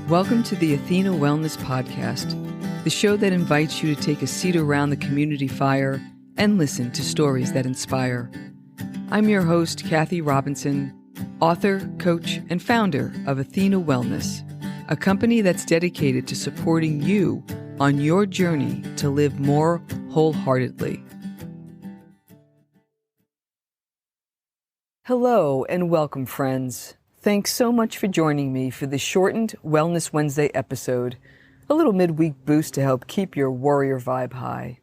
Welcome to the Athena Wellness Podcast, the show that invites you to take a seat around the community fire and listen to stories that inspire. I'm your host, Kathy Robinson, author, coach, and founder of Athena Wellness, a company that's dedicated to supporting you on your journey to live more wholeheartedly. Hello and welcome, friends. Thanks so much for joining me for the shortened Wellness Wednesday episode, a little midweek boost to help keep your warrior vibe high.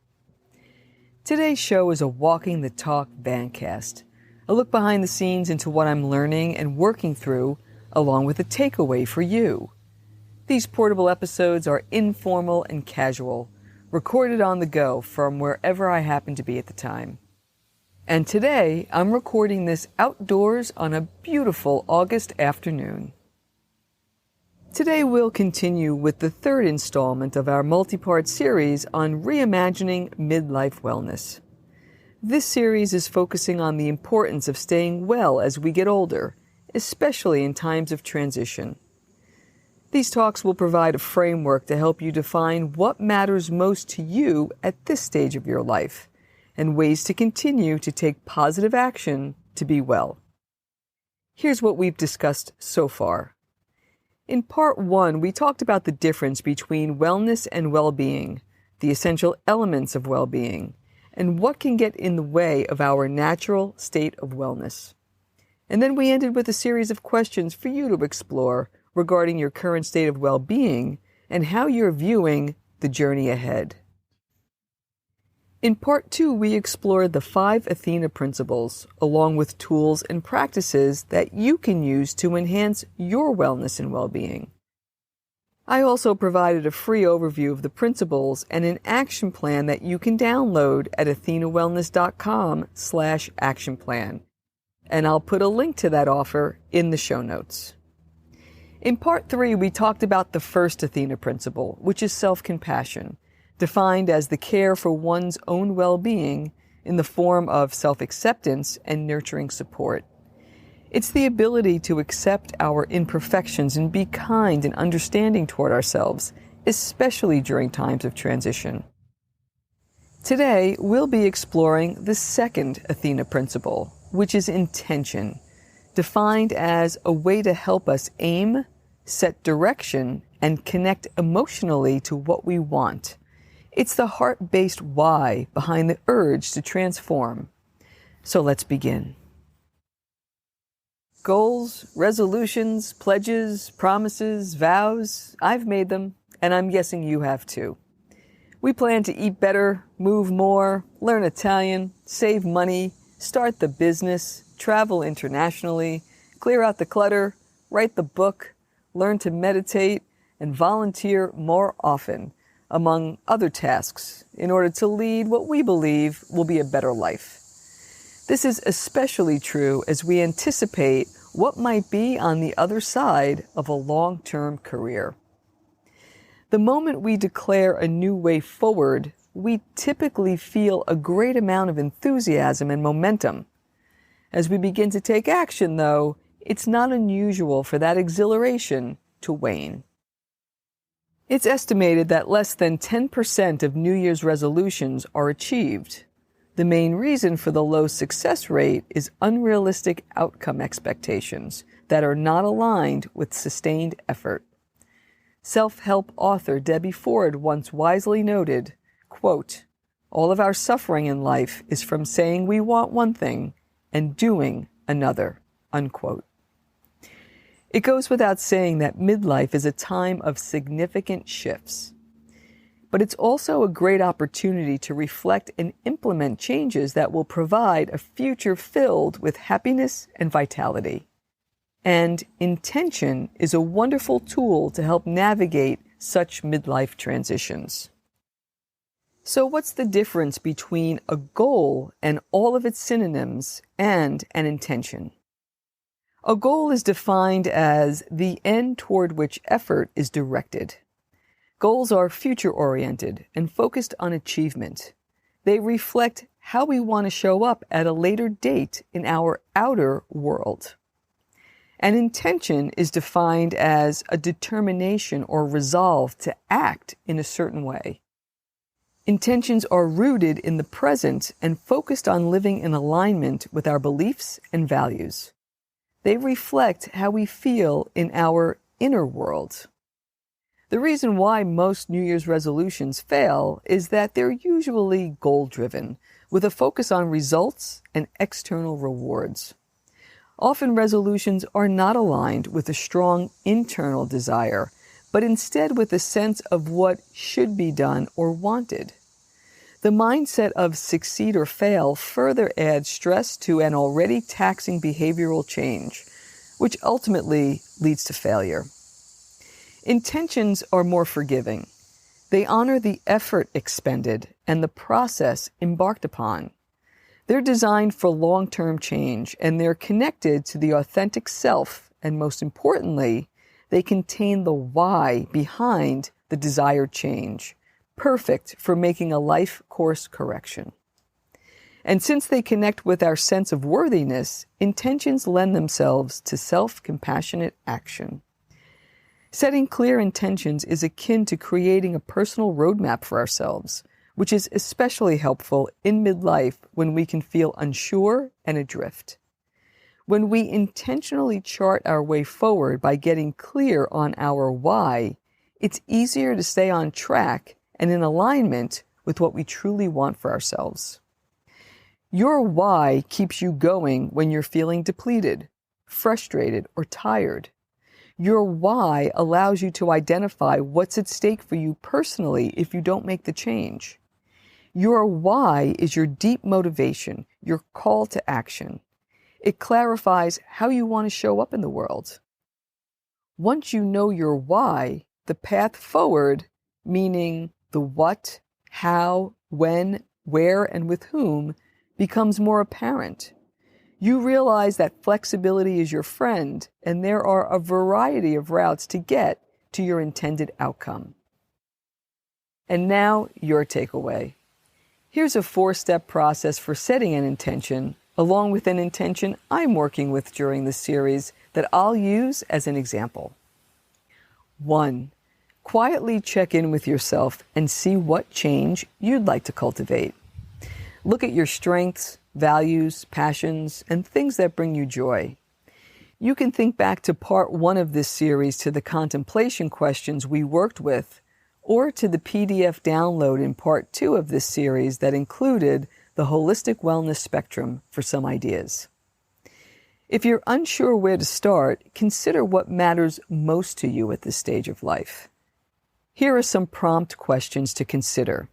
Today's show is a Walking the Talk Vancast, a look behind the scenes into what I'm learning and working through, along with a takeaway for you. These portable episodes are informal and casual, recorded on the go from wherever I happen to be at the time. And today, I'm recording this outdoors on a beautiful August afternoon. Today, we'll continue with the third installment of our multi-part series on reimagining midlife wellness. This series is focusing on the importance of staying well as we get older, especially in times of transition. These talks will provide a framework to help you define what matters most to you at this stage of your life, and ways to continue to take positive action to be well. Here's what we've discussed so far. In part 1, we talked about the difference between wellness and well-being, the essential elements of well-being, and what can get in the way of our natural state of wellness. And then we ended with a series of questions for you to explore regarding your current state of well-being and how you're viewing the journey ahead. In part 2, we explored the 5 Athena Principles, along with tools and practices that you can use to enhance your wellness and well-being. I also provided a free overview of the principles and an action plan that you can download at athenawellness.com/action plan, and I'll put a link to that offer in the show notes. In part 3, we talked about the first Athena Principle, which is self-compassion, defined as the care for one's own well-being in the form of self-acceptance and nurturing support. It's the ability to accept our imperfections and be kind and understanding toward ourselves, especially during times of transition. Today, we'll be exploring the second Athena Principle, which is intention, defined as a way to help us aim, set direction, and connect emotionally to what we want. It's the heart-based why behind the urge to transform. So let's begin. Goals, resolutions, pledges, promises, vows, I've made them, and I'm guessing you have too. We plan to eat better, move more, learn Italian, save money, start the business, travel internationally, clear out the clutter, write the book, learn to meditate, and volunteer more often, among other tasks, in order to lead what we believe will be a better life. This is especially true as we anticipate what might be on the other side of a long-term career. The moment we declare a new way forward, we typically feel a great amount of enthusiasm and momentum. As we begin to take action, though, it's not unusual for that exhilaration to wane. It's estimated that less than 10% of New Year's resolutions are achieved. The main reason for the low success rate is unrealistic outcome expectations that are not aligned with sustained effort. Self-help author Debbie Ford once wisely noted, quote, "All of our suffering in life is from saying we want one thing and doing another," unquote. It goes without saying that midlife is a time of significant shifts. But it's also a great opportunity to reflect and implement changes that will provide a future filled with happiness and vitality. And intention is a wonderful tool to help navigate such midlife transitions. So what's the difference between a goal and all of its synonyms and an intention? A goal is defined as the end toward which effort is directed. Goals are future-oriented and focused on achievement. They reflect how we want to show up at a later date in our outer world. An intention is defined as a determination or resolve to act in a certain way. Intentions are rooted in the present and focused on living in alignment with our beliefs and values. They reflect how we feel in our inner world. The reason why most New Year's resolutions fail is that they're usually goal-driven, with a focus on results and external rewards. Often resolutions are not aligned with a strong internal desire, but instead with a sense of what should be done or wanted. The mindset of succeed or fail further adds stress to an already taxing behavioral change, which ultimately leads to failure. Intentions are more forgiving. They honor the effort expended and the process embarked upon. They're designed for long-term change, and they're connected to the authentic self, and most importantly, they contain the why behind the desired change, perfect for making a life course correction. And since they connect with our sense of worthiness, intentions lend themselves to self-compassionate action. Setting clear intentions is akin to creating a personal roadmap for ourselves, which is especially helpful in midlife when we can feel unsure and adrift. When we intentionally chart our way forward by getting clear on our why, it's easier to stay on track and in alignment with what we truly want for ourselves. Your why keeps you going when you're feeling depleted, frustrated, or tired. Your why allows you to identify what's at stake for you personally if you don't make the change. Your why is your deep motivation, your call to action. It clarifies how you want to show up in the world. Once you know your why, the path forward, meaning the what, how, when, where, and with whom, becomes more apparent. You realize that flexibility is your friend, and there are a variety of routes to get to your intended outcome. And now, your takeaway. Here's a 4-step process for setting an intention, along with an intention I'm working with during this series that I'll use as an example. 1. Quietly check in with yourself and see what change you'd like to cultivate. Look at your strengths, values, passions, and things that bring you joy. You can think back to part 1 of this series to the contemplation questions we worked with, or to the PDF download in part 2 of this series that included the holistic wellness spectrum for some ideas. If you're unsure where to start, consider what matters most to you at this stage of life. Here are some prompt questions to consider.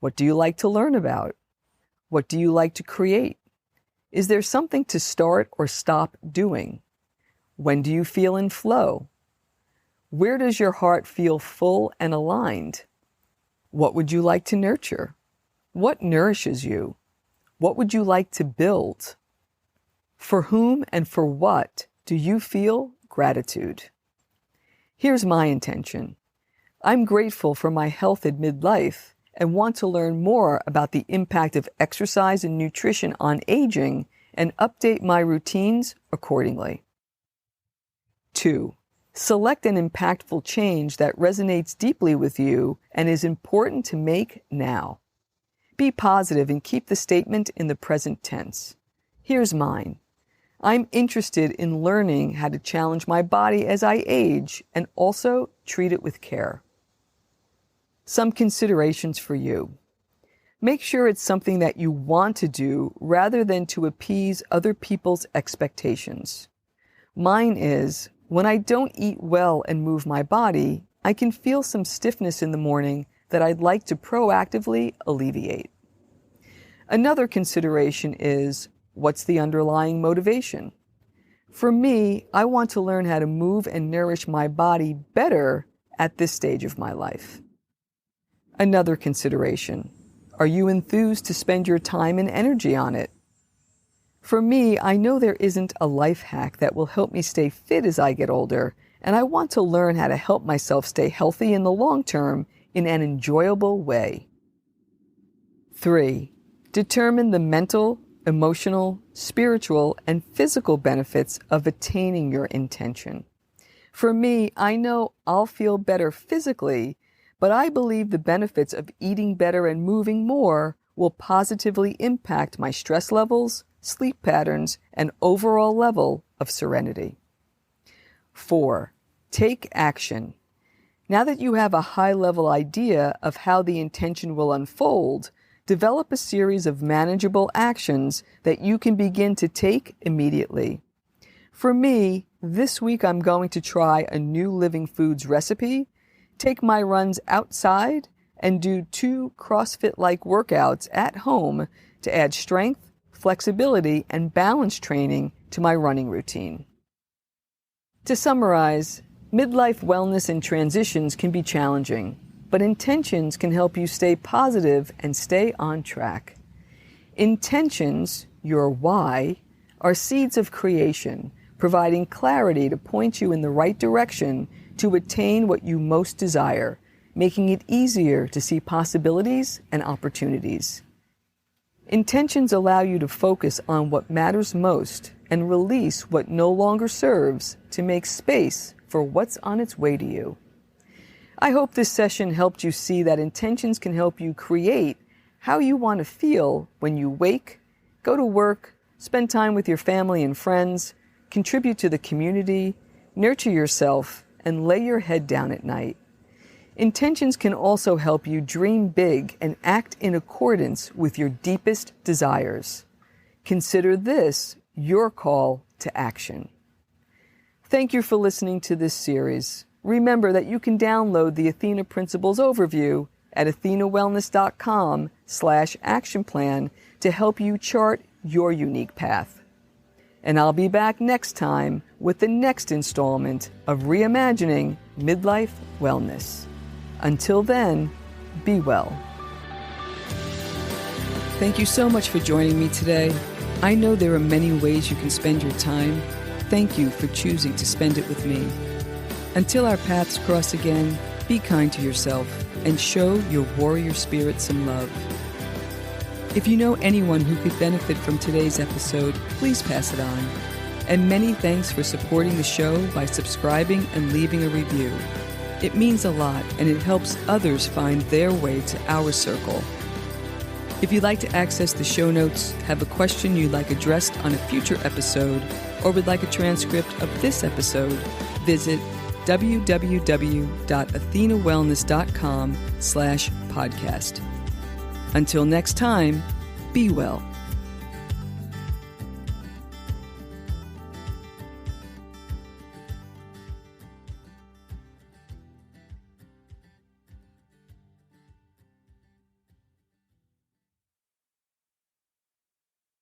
What do you like to learn about? What do you like to create? Is there something to start or stop doing? When do you feel in flow? Where does your heart feel full and aligned? What would you like to nurture? What nourishes you? What would you like to build? For whom and for what do you feel gratitude? Here's my intention. I'm grateful for my health at midlife and want to learn more about the impact of exercise and nutrition on aging and update my routines accordingly. 2. Select an impactful change that resonates deeply with you and is important to make now. Be positive and keep the statement in the present tense. Here's mine. I'm interested in learning how to challenge my body as I age and also treat it with care. Some considerations for you. Make sure it's something that you want to do rather than to appease other people's expectations. Mine is, when I don't eat well and move my body, I can feel some stiffness in the morning that I'd like to proactively alleviate. Another consideration is, what's the underlying motivation? For me, I want to learn how to move and nourish my body better at this stage of my life. Another consideration, are you enthused to spend your time and energy on it? For me, I know there isn't a life hack that will help me stay fit as I get older, and I want to learn how to help myself stay healthy in the long term in an enjoyable way. 3. Determine the mental, emotional, spiritual, and physical benefits of attaining your intention. For me, I know I'll feel better physically, but I believe the benefits of eating better and moving more will positively impact my stress levels, sleep patterns, and overall level of serenity. 4. Take action. Now that you have a high-level idea of how the intention will unfold, develop a series of manageable actions that you can begin to take immediately. For me, this week I'm going to try a new Living Foods recipe, take my runs outside, and do 2 CrossFit-like workouts at home to add strength, flexibility, and balance training to my running routine. To summarize, midlife wellness and transitions can be challenging, but intentions can help you stay positive and stay on track. Intentions, your why, are seeds of creation, providing clarity to point you in the right direction to attain what you most desire, making it easier to see possibilities and opportunities. Intentions allow you to focus on what matters most and release what no longer serves to make space for what's on its way to you. I hope this session helped you see that intentions can help you create how you want to feel when you wake, go to work, spend time with your family and friends, contribute to the community, nurture yourself, and lay your head down at night. Intentions can also help you dream big and act in accordance with your deepest desires. Consider this your call to action. Thank you for listening to this series. Remember that you can download the Athena Principles overview at athenawellness.com/action plan to help you chart your unique path. And I'll be back next time with the next installment of Reimagining Midlife Wellness. Until then, be well. Thank you so much for joining me today. I know there are many ways you can spend your time. Thank you for choosing to spend it with me. Until our paths cross again, be kind to yourself and show your warrior spirit some love. If you know anyone who could benefit from today's episode, please pass it on. And many thanks for supporting the show by subscribing and leaving a review. It means a lot, and it helps others find their way to our circle. If you'd like to access the show notes, have a question you'd like addressed on a future episode, or would like a transcript of this episode, visit www.athenawellness.com/podcast. Until next time, be well.